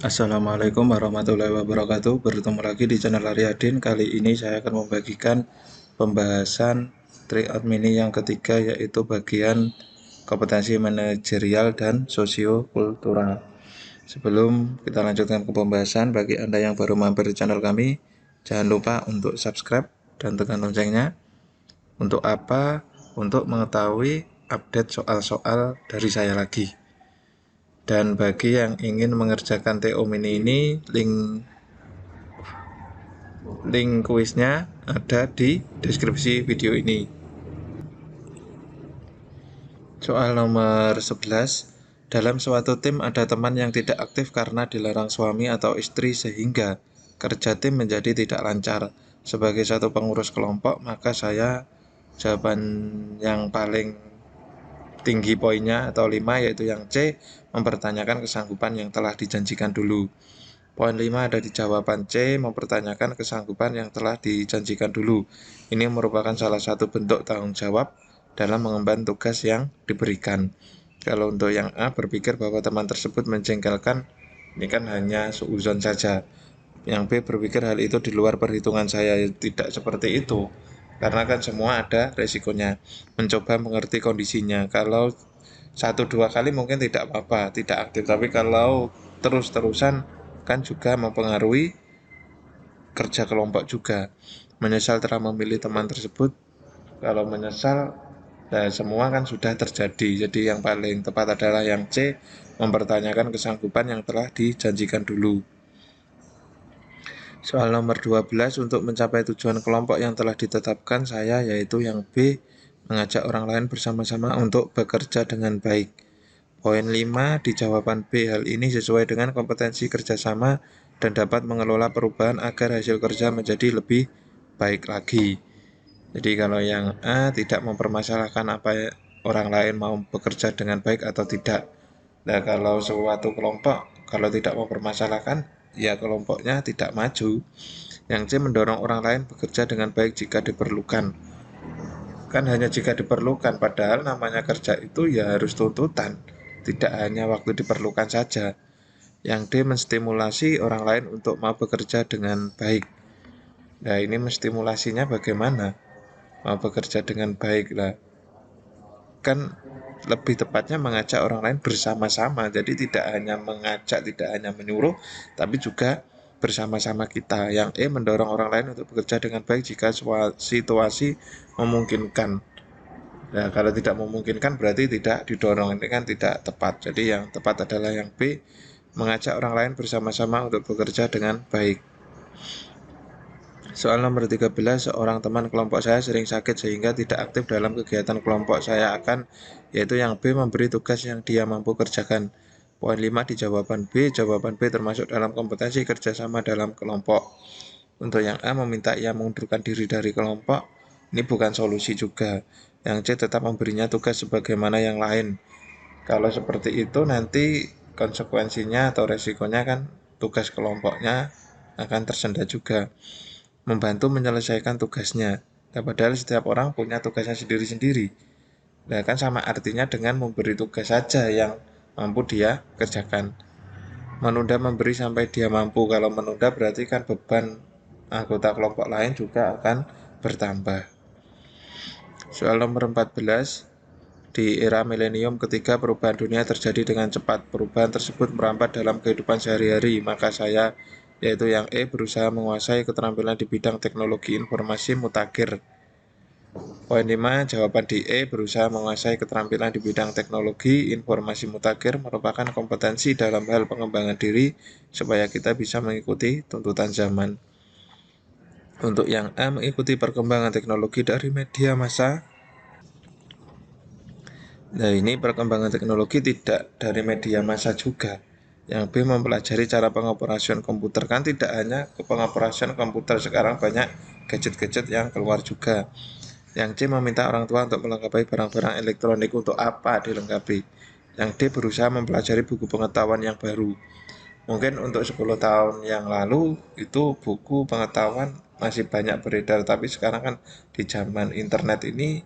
Assalamualaikum warahmatullahi wabarakatuh. Bertemu lagi di channel Aryadin. Kali ini saya akan membagikan pembahasan tryout mini yang ketiga, yaitu bagian kompetensi manajerial dan sosiokultural. Sebelum kita lanjutkan ke pembahasan, bagi Anda yang baru mampir di channel kami, jangan lupa untuk subscribe dan tekan loncengnya. Untuk apa? Untuk mengetahui update soal-soal dari saya lagi. Dan bagi yang ingin mengerjakan TO mini ini, link kuisnya ada di deskripsi video ini. Soal nomor 11. Dalam suatu tim ada teman yang tidak aktif karena dilarang suami atau istri sehingga kerja tim menjadi tidak lancar. Sebagai satu pengurus kelompok, maka saya jawaban yang paling tinggi poinnya atau 5, yaitu yang C, mempertanyakan kesanggupan yang telah dijanjikan dulu. Poin 5 ada di jawaban C, mempertanyakan kesanggupan yang telah dijanjikan dulu. Ini merupakan salah satu bentuk tanggung jawab dalam mengemban tugas yang diberikan. Kalau untuk yang A, berpikir bahwa teman tersebut menjengkelkan, ini kan hanya suuzon saja. Yang B, berpikir hal itu di luar perhitungan saya. Tidak seperti itu, karena kan semua ada resikonya. Mencoba mengerti kondisinya. Kalau 1-2 kali mungkin tidak apa-apa, tidak aktif. Tapi kalau terus-terusan kan juga mempengaruhi kerja kelompok juga. Menyesal telah memilih teman tersebut. Kalau menyesal, nah semua kan sudah terjadi. Jadi yang paling tepat adalah yang C, mempertanyakan kesanggupan yang telah dijanjikan dulu. Soal nomor 12, untuk mencapai tujuan kelompok yang telah ditetapkan saya, yaitu yang B, mengajak orang lain bersama-sama untuk bekerja dengan baik. Poin 5 di jawaban B, hal ini sesuai dengan kompetensi kerjasama dan dapat mengelola perubahan agar hasil kerja menjadi lebih baik lagi. Jadi kalau yang A, tidak mempermasalahkan apa orang lain mau bekerja dengan baik atau tidak. Nah, kalau suatu kelompok kalau tidak mempermasalahkan, ya kelompoknya tidak maju. Yang C, mendorong orang lain bekerja dengan baik jika diperlukan. Kan hanya jika diperlukan, padahal namanya kerja itu ya harus tuntutan, tidak hanya waktu diperlukan saja. Yang D, menstimulasi orang lain untuk mau bekerja dengan baik. Nah, ini menstimulasinya bagaimana? Mau bekerja dengan baik lah. Kan lebih tepatnya mengajak orang lain bersama-sama. Jadi tidak hanya mengajak, tidak hanya menyuruh, tapi juga bersama-sama kita. Yang E, mendorong orang lain untuk bekerja dengan baik jika situasi memungkinkan. Nah, kalau tidak memungkinkan berarti tidak didorong. Ini kan tidak tepat. Jadi yang tepat adalah yang B, mengajak orang lain bersama-sama untuk bekerja dengan baik. Soal nomor 13, seorang teman kelompok saya sering sakit sehingga tidak aktif dalam kegiatan kelompok. Saya akan, yaitu yang B, memberi tugas yang dia mampu kerjakan. Poin 5 di jawaban B, jawaban B termasuk dalam kompetensi kerjasama dalam kelompok. Untuk yang A, meminta ia mengundurkan diri dari kelompok, ini bukan solusi juga. Yang C, tetap memberinya tugas sebagaimana yang lain. Kalau seperti itu nanti konsekuensinya atau resikonya kan tugas kelompoknya akan tersendat juga. Membantu menyelesaikan tugasnya. Nah, padahal setiap orang punya tugasnya sendiri-sendiri. Nah, kan sama artinya dengan memberi tugas saja yang mampu dia kerjakan. Menunda memberi sampai dia mampu. Kalau menunda berarti kan beban anggota kelompok lain juga akan bertambah. Soal nomor 14. Di era milenium ketiga, perubahan dunia terjadi dengan cepat. Perubahan tersebut merambat dalam kehidupan sehari-hari. Maka saya, yaitu yang E, berusaha menguasai keterampilan di bidang teknologi informasi mutakhir. Poin 5, jawaban di E, berusaha menguasai keterampilan di bidang teknologi informasi mutakhir merupakan kompetensi dalam hal pengembangan diri supaya kita bisa mengikuti tuntutan zaman. Untuk yang A, mengikuti perkembangan teknologi dari media massa. Nah, ini perkembangan teknologi tidak dari media massa juga. Yang B, mempelajari cara pengoperasian komputer. Kan tidak hanya pengoperasian komputer, sekarang banyak gadget-gadget yang keluar juga. Yang C, meminta orang tua untuk melengkapi barang-barang elektronik. Untuk apa dilengkapi? Yang D, berusaha mempelajari buku pengetahuan yang baru. Mungkin untuk 10 tahun yang lalu itu buku pengetahuan masih banyak beredar, tapi sekarang kan di zaman internet ini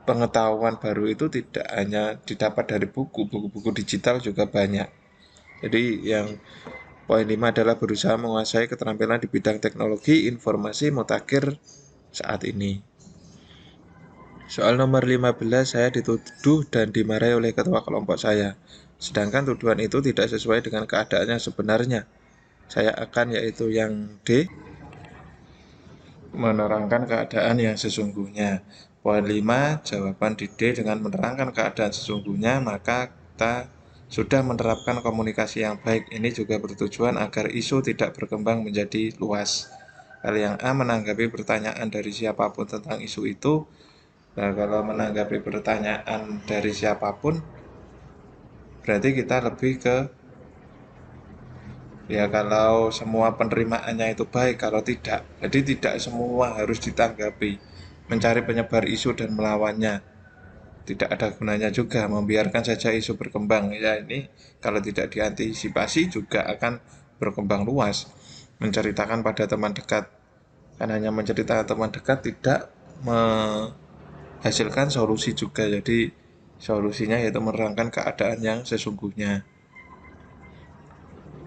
pengetahuan baru itu tidak hanya didapat dari buku, buku-buku digital juga banyak. Jadi yang poin 5 adalah berusaha menguasai keterampilan di bidang teknologi informasi mutakhir saat ini. Soal nomor 15, saya dituduh dan dimarahi oleh ketua kelompok saya. Sedangkan tuduhan itu tidak sesuai dengan keadaannya sebenarnya. Saya akan, yaitu yang D, menerangkan keadaan yang sesungguhnya. Poin 5, jawaban di D dengan menerangkan keadaan sesungguhnya, maka kita sudah menerapkan komunikasi yang baik. Ini juga bertujuan agar isu tidak berkembang menjadi luas. Hal yang A, menanggapi pertanyaan dari siapapun tentang isu itu. Nah, kalau menanggapi pertanyaan dari siapapun, berarti kita lebih ke, ya kalau semua penerimaannya itu baik, kalau tidak. Jadi tidak semua harus ditanggapi. Mencari penyebar isu dan melawannya. Tidak ada gunanya juga, membiarkan saja isu berkembang. Ya ini kalau tidak diantisipasi juga akan berkembang luas. Menceritakan pada teman dekat. Kan hanya menceritakan teman dekat tidak hasilkan solusi juga. Jadi solusinya yaitu menerangkan keadaan yang sesungguhnya.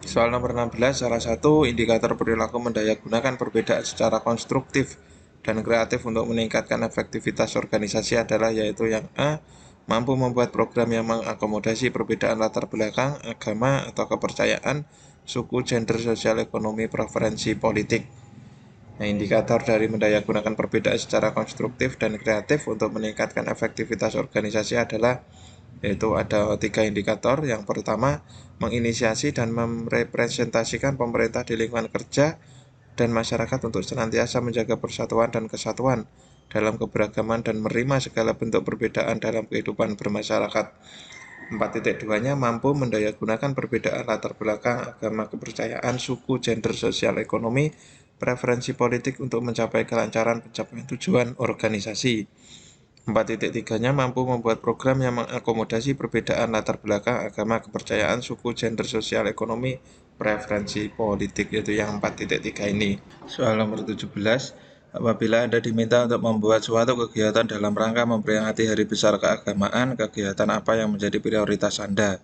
Soal nomor 16, salah satu indikator perilaku mendayagunakan perbedaan secara konstruktif dan kreatif untuk meningkatkan efektivitas organisasi adalah yaitu yang A, mampu membuat program yang mengakomodasi perbedaan latar belakang, agama atau kepercayaan, suku, gender, sosial, ekonomi, preferensi politik. Nah, indikator dari mendayagunakan perbedaan secara konstruktif dan kreatif untuk meningkatkan efektivitas organisasi adalah yaitu ada 3 indikator. Yang pertama, menginisiasi dan merepresentasikan pemerintah di lingkungan kerja dan masyarakat untuk senantiasa menjaga persatuan dan kesatuan dalam keberagaman dan menerima segala bentuk perbedaan dalam kehidupan bermasyarakat. 4.2-nya mampu mendayagunakan perbedaan latar belakang, agama, kepercayaan, suku, gender, sosial, ekonomi, preferensi politik untuk mencapai kelancaran pencapaian tujuan organisasi. 4.3-nya mampu membuat program yang mengakomodasi perbedaan latar belakang, agama, kepercayaan, suku, gender, sosial, ekonomi, preferensi politik, yaitu yang 4.3 ini. Soal nomor 17, apabila Anda diminta untuk membuat suatu kegiatan dalam rangka memperingati Hari Besar Keagamaan, kegiatan apa yang menjadi prioritas Anda?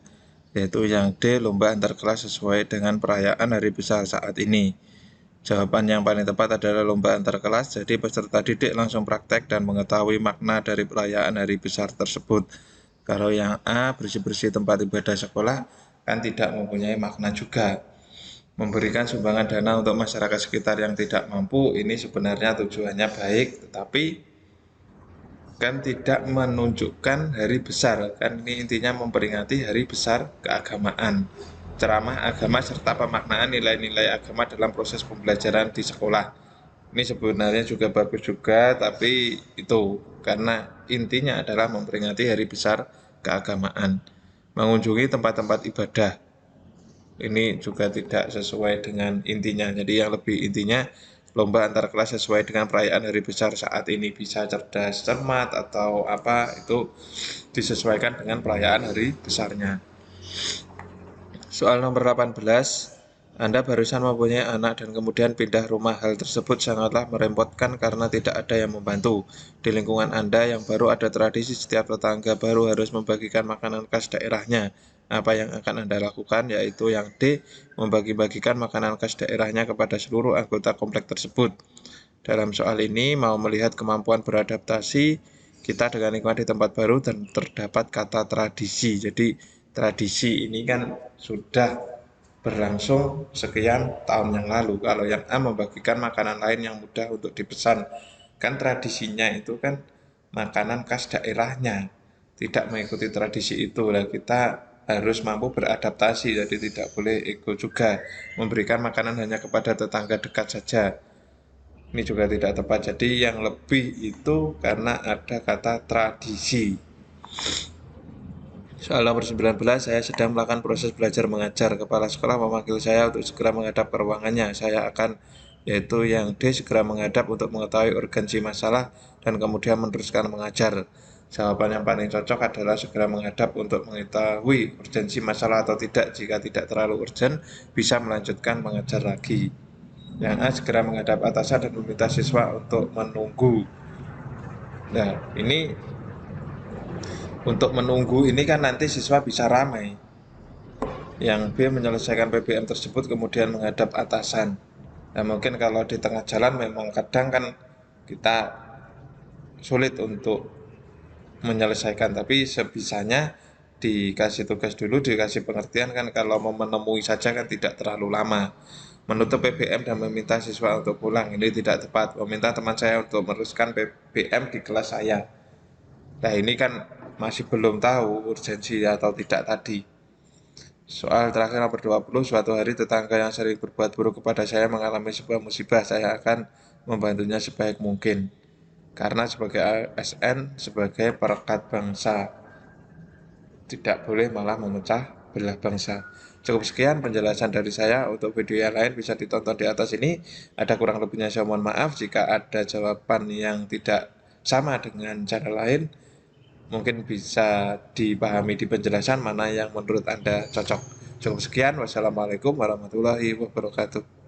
Yaitu yang D, lomba antar kelas sesuai dengan perayaan Hari Besar saat ini. Jawaban yang paling tepat adalah lomba antar kelas, jadi peserta didik langsung praktek dan mengetahui makna dari perayaan hari besar tersebut. Kalau yang A, bersih-bersih tempat ibadah sekolah, kan tidak mempunyai makna juga. Memberikan sumbangan dana untuk masyarakat sekitar yang tidak mampu, ini sebenarnya tujuannya baik, tetapi kan tidak menunjukkan hari besar. Kan ini intinya memperingati hari besar keagamaan. Ceramah agama serta pemaknaan nilai-nilai agama dalam proses pembelajaran di sekolah. Ini sebenarnya juga bagus juga, tapi itu karena intinya adalah memperingati hari besar keagamaan. Mengunjungi tempat-tempat ibadah. Ini juga tidak sesuai dengan intinya. Jadi yang lebih intinya lomba antar kelas sesuai dengan perayaan hari besar saat ini, bisa cerdas cermat atau apa itu disesuaikan dengan perayaan hari besarnya. Soal nomor 18, Anda barusan mempunyai anak dan kemudian pindah rumah. Hal tersebut sangatlah merepotkan karena tidak ada yang membantu. Di lingkungan Anda yang baru ada tradisi setiap tetangga baru harus membagikan makanan khas daerahnya. Apa yang akan Anda lakukan? Yaitu yang D, membagi-bagikan makanan khas daerahnya kepada seluruh anggota komplek tersebut. Dalam soal ini mau melihat kemampuan beradaptasi kita dengan lingkungan di tempat baru dan terdapat kata tradisi. Jadi tradisi ini kan sudah berlangsung sekian tahun yang lalu. Kalau yang A, membagikan makanan lain yang mudah untuk dipesan. Kan tradisinya itu kan makanan khas daerahnya. Tidak mengikuti tradisi itu. Lah kita harus mampu beradaptasi, jadi tidak boleh ego juga. Memberikan makanan hanya kepada tetangga dekat saja. Ini juga tidak tepat. Jadi yang lebih itu karena ada kata tradisi. Soal nomor 19, saya sedang melakukan proses belajar mengajar. Kepala sekolah memanggil saya untuk segera menghadap ke ruangannya. Saya akan, yaitu yang D, segera menghadap untuk mengetahui urgensi masalah dan kemudian meneruskan mengajar. Jawaban yang paling cocok adalah segera menghadap untuk mengetahui urgensi masalah atau tidak. Jika tidak terlalu urgent, bisa melanjutkan mengajar lagi. Yang A, segera menghadap atasan dan meminta siswa untuk menunggu. Nah, ini untuk menunggu ini kan nanti siswa bisa ramai. Yang B menyelesaikan PBM tersebut kemudian menghadap atasan. Nah, mungkin kalau di tengah jalan memang kadang kan kita sulit untuk menyelesaikan, tapi sebisanya dikasih tugas dulu, dikasih pengertian kan, kalau mau menemui saja kan tidak terlalu lama. Menutup PBM dan meminta siswa untuk pulang ini tidak tepat. Meminta teman saya untuk meneruskan PBM di kelas saya. Nah, ini kan masih belum tahu urgensi atau tidak tadi. Soal terakhir nomor 20, suatu hari tetangga yang sering berbuat buruk kepada saya mengalami sebuah musibah. Saya akan membantunya sebaik mungkin. Karena sebagai ASN, sebagai perekat bangsa, tidak boleh malah memecah belah bangsa. Cukup sekian penjelasan dari saya. Untuk video yang lain bisa ditonton di atas ini. Ada kurang lebihnya saya mohon maaf. Jika ada jawaban yang tidak sama dengan cara lain, mungkin bisa dipahami di penjelasan mana yang menurut Anda cocok. Cukup sekian. Wassalamualaikum warahmatullahi wabarakatuh.